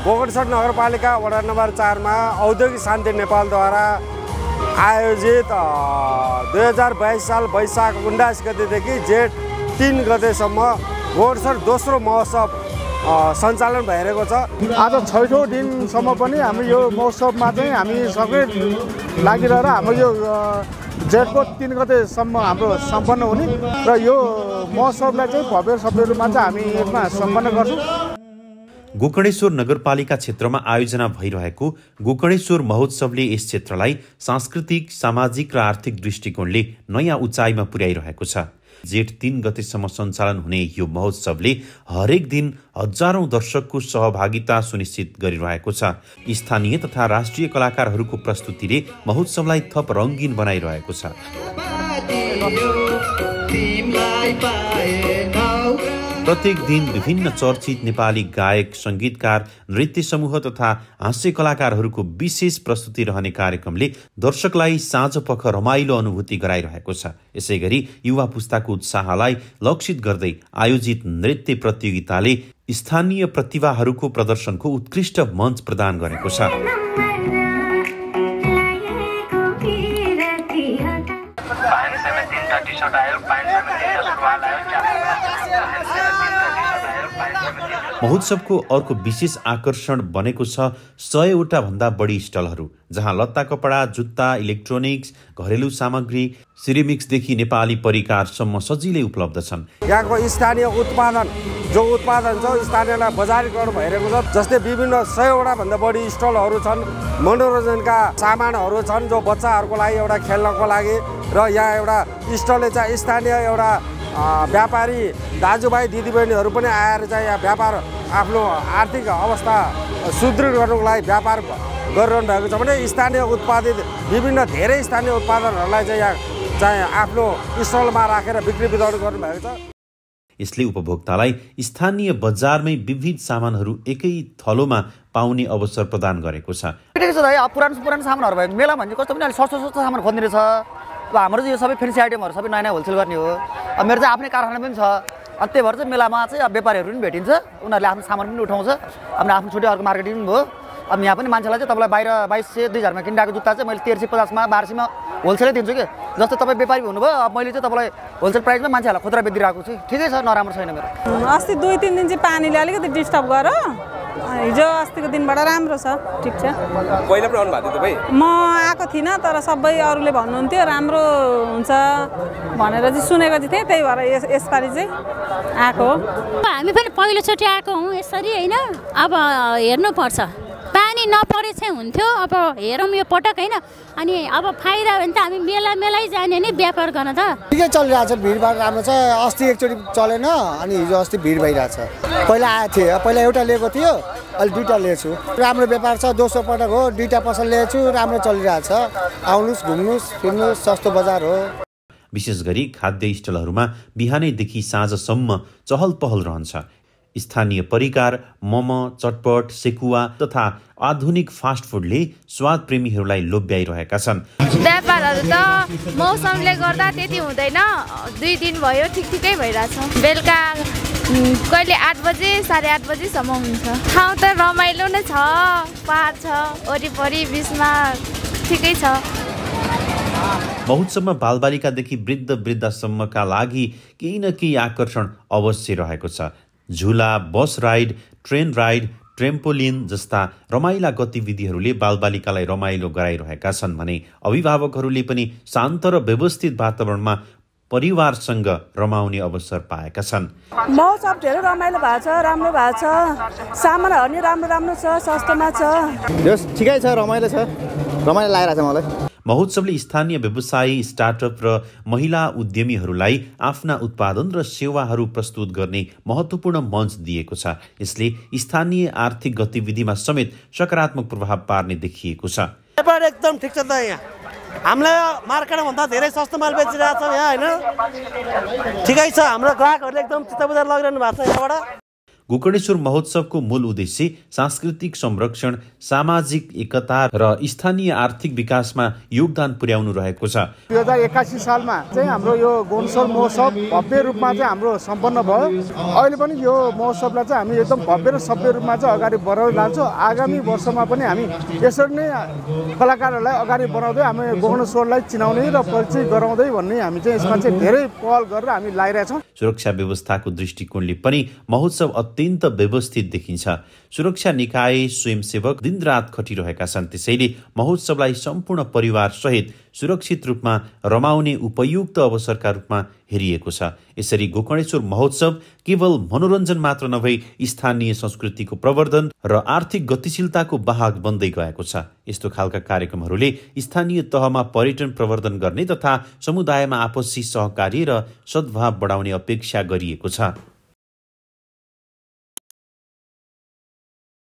गोकर्णेश्वर नगरपालिका वडा नम्बर 4 मा औद्योगिक शान्ति नेपालद्वारा आयोजित 2022 साल वैशाख 19 गतेदेखि जेठ 3 गतेसम्म गोकर्णेश्वर दोस्रो महोत्सव सञ्चालन भइरहेको छ। आज 6औं दिनसम्म पनि हामी यो महोत्सवमा चाहिँ हामी सबै लागिरहेर हाम्रो यो जेठको 3 गतेसम्म हाम्रो सम्पन्न हुने र यो महोत्सवलाई चाहिँ भव्य सभ्य रूपमा चाहिँ हामी यसमा सम्पन्न गर्छौँ। गोकर्णेश्वर नगरपालिका क्षेत्रमा आयोजना भइरहेको गोकर्णेश्वर महोत्सवले यस क्षेत्रलाई सांस्कृतिक, सामाजिक र आर्थिक दृष्टिकोणले नयाँ उचाइमा पुर्याइरहेको छ। जेठ 3 गतेसम्म सञ्चालन हुने यो महोत्सवले हरेक दिन हजारौं दर्शकको सहभागिता सुनिश्चित गरिरहेको छ। स्थानीय तथा राष्ट्रिय कलाकारहरूको प्रस्तुतिले महोत्सवलाई थप रङ्गीन बनाइरहेको छ। प्रत्येक दिन विभिन्न चर्चित नेपाली गायक, सङ्गीतकार, नृत्य समूह तथा हास्य कलाकारहरूको विशेष प्रस्तुति रहने कार्यक्रमले दर्शकलाई साँझपख रमाइलो अनुभूति गराइरहेको छ। यसैगरी युवा पुस्ताको उत्साहलाई लक्षित गर्दै आयोजित नृत्य प्रतियोगिताले स्थानीय प्रतिभाहरूको प्रदर्शनको उत्कृष्ट मञ्च प्रदान गरेको छ। महोत्सवको अर्को विशेष आकर्षण बनेको छ 100वटा भन्दा बढी स्टलहरू, जहाँ लत्ता कपडा, जुत्ता, इलेक्ट्रोनिक्स, घरेलु सामग्री, सिरेमिक्सदेखि नेपाली परिकारसम्म सजिलै उपलब्ध छन्। यहाँको स्थानीय उत्पादन छ स्थानीयलाई बजारीकरण भइरहेको छ। जस्तै विभिन्न 100वटा भन्दा बढी स्टलहरू छन्। मनोरञ्जनका सामानहरू छन् जो बच्चाहरूको लागि एउटा खेल्नको लागि, र यहाँ एउटा स्टलले चाहिँ स्थानीय एउटा व्यापारी दाजुभाइ दिदीबहिनीहरू पनि आएर चाहिँ यहाँ व्यापार आफ्नो आर्थिक अवस्था सुदृढ गर्नुको लागि व्यापार गरिरहनु भएको छ भने स्थानीय उत्पादित विभिन्न धेरै स्थानीय उत्पादनहरूलाई चाहिँ यहाँ चाहिँ आफ्नो स्टलमा राखेर बिक्री वितरण गर्नुभएको छ। यसले उपभोक्तालाई स्थानीय बजारमै विविध सामानहरू एकै थलोमा पाउने अवसर प्रदान गरेको छ। पुरानो सामानहरू भयो मेला भन्ने कस्तो पनि अलिक सस्तो सामान खोज्ने रहेछ। अब हाम्रो चाहिँ यो सबै फेन्सी आइटमहरू सबै नयाँ होलसेल गर्ने हो। अब मेरो चाहिँ आफ्नै कारखाना पनि छ। अनि त्यही भएर चाहिँ मेलामा चाहिँ अब व्यापारीहरू पनि भेटिन्छ, उनीहरूले आफ्नो सामान पनि उठाउँछ। अब आफ्नो छुट्टै अर्को मार्केटिङ पनि भयो। अब यहाँ पनि मान्छेलाई चाहिँ तपाईँलाई बाहिर 2200-2000मा किनिरहेको जुत्ता चाहिँ मैले 1350मा 1200मा होलसेलै दिन्छु कि। जस्तै तपाईँ व्यापारी हुनुभयो, अब मैले चाहिँ तपाईँलाई होलसेल प्राइसमा मान्छेहरूलाई खुद्रा बेचिरहेको छु। ठिकै छ, नराम्रो छैन मेरो। अस्ति 2-3 दिन चाहिँ पानीले अलिकति डिस्टर्ब गर, हिजो अस्तिको दिनबाट राम्रो छ, ठिक छ। पहिला पनि आउनु भएको थियो तपाईँ? म आएको थिइनँ, तर सबै अरूले भन्नुहुन्थ्यो राम्रो हुन्छ भनेर चाहिँ सुनेको चाहिँ थिएँ, त्यही भएर यसपालि चाहिँ आएको हो। हामी पनि पहिलोचोटि आएको हौँ यसरी होइन। अब हेर्नुपर्छ, पानी नपरे चाहिँ हुन्थ्यो, अब हेरौँ यो पटक होइन। अनि अब फाइदा हो भने त हामी मेलै जाने नि व्यापार गर्न त। ठिकै चलिरहेको छ, भिडभाड राम्रो छ। अस्ति एकचोटि चलेन, अनि हिजो अस्ति भिड भइरहेको छ। पहिला आएको थिएँ, पहिला एउटा लिएको थियो, अहिले 2टा लिएछु। राम्रो व्यापार छ, दोस्रो पटक हो, 2टा पसल लिएछु, राम्रो चलिरहेको छ। आउनुहोस्, घुम्नुहोस्, फिर्नुहोस्, सस्तो बजार हो। विशेष गरी खाद्य स्टलहरूमा बिहानैदेखि साँझसम्म चहल पहल रहन्छ। स्थानीय परिकार, मोमो, चटपट, सेकुवा तथा आधुनिक फास्ट फुडले स्वाद प्रेमीहरूलाई लोभ्याइरहेका छन्। व्यापारहरू त मौसमले गर्दा त्यति हुँदैन, 2 दिन भयो ठिकै भइरहेछ। बेलुका कहिले 8 बजे 8:30 बजेसम्म हुन्छ। ठाउँ त रमाइलो नै छ, पहाड छ वरिपरि, बिचमा ठिकै छ। महोत्सवमा बालबालिकादेखि वृद्धसम्मका लागि केही न केही आकर्षण अवश्य रहेको छ। झुला, बस राइड, ट्रेन राइड, ट्रेम्पोलिन जस्ता रमाइला गतिविधिहरूले बालबालिकालाई रमाइलो गराइरहेका छन् भने अभिभावकहरूले पनि शान्त र व्यवस्थित वातावरणमा परिवारसँग रमाउने अवसर पाएका छन्। महोत्सव धेरै रमाइलो भएको छ, राम्रो भएको छ। सामानहरू नि राम्रो छ, सस्तोमा छ। ठिकै छ, रमाइलो छ, रमाइलो लागिरहेछ मलाई। महोत्सवले स्थानीय व्यवसायी, स्टार्टअप र महिला उद्यमीहरूलाई आफ्ना उत्पादन र सेवाहरू प्रस्तुत गर्ने महत्त्वपूर्ण मञ्च दिएको छ। यसले स्थानीय आर्थिक गतिविधिमा समेत सकारात्मक प्रभाव पार्ने देखिएको छ। व्यापार एकदम ठिक छ त। यहाँ हामीलाई मार्केटभन्दा धेरै सस्तो माल बेचिरहेको छ यहाँ होइन। ठिकै छ, हाम्रो ग्राहकहरूले एकदम चित्त बुझाएर लगिरहनु भएको छ यहाँबाट। गोकर्णेश्वर महोत्सवको मूल उद्देश्य सांस्कृतिक संरक्षण, सामाजिक एकता र स्थानीय आर्थिक विकासमा योगदान पुर्याउनु रहेको छ। 2081 सालमा चाहिँ हाम्रो यो गोकर्णेश्वर महोत्सव भव्य रूपमा चाहिँ हाम्रो सम्पन्न भयो। अहिले पनि यो महोत्सवलाई चाहिँ हामी एकदम भव्य र सभ्य रूपमा चाहिँ अगाडि बढाउँदै लान्छौँ। आगामी वर्षमा पनि हामी यसरी नै कलाकारहरूलाई अगाडि बढाउँदै हामी गोकर्णेश्वरलाई चिनाउने र परिचय गराउँदै भन्ने हामी चाहिँ यसमा चाहिँ धेरै पहल गरेर हामी लागिरहेछौँ। सुरक्षा व्यवस्थाको दृष्टिकोणले पनि महोत्सव अत्यन्त व्यवस्थित देखिन्छ। सुरक्षा निकाय स्वयंसेवक दिनरात खटिरहेका छन्। त्यसैले महोत्सवलाई सम्पूर्ण परिवार सहित सुरक्षित रूपमा रमाउने उपयुक्त अवसरका रूपमा हेरिएको छ। यसरी गोकर्णेश्वर महोत्सव केवल मनोरञ्जन मात्र नभई स्थानीय संस्कृतिको प्रवर्धन र आर्थिक गतिशीलताको वाहक बन्दै गएको छ। यस्तो खालका कार्यक्रमहरूले स्थानीय तहमा पर्यटन प्रवर्धन गर्ने तथा समुदायमा आपसी सहकार्य र सद्भाव बढाउने अपेक्षा गरिएको छ।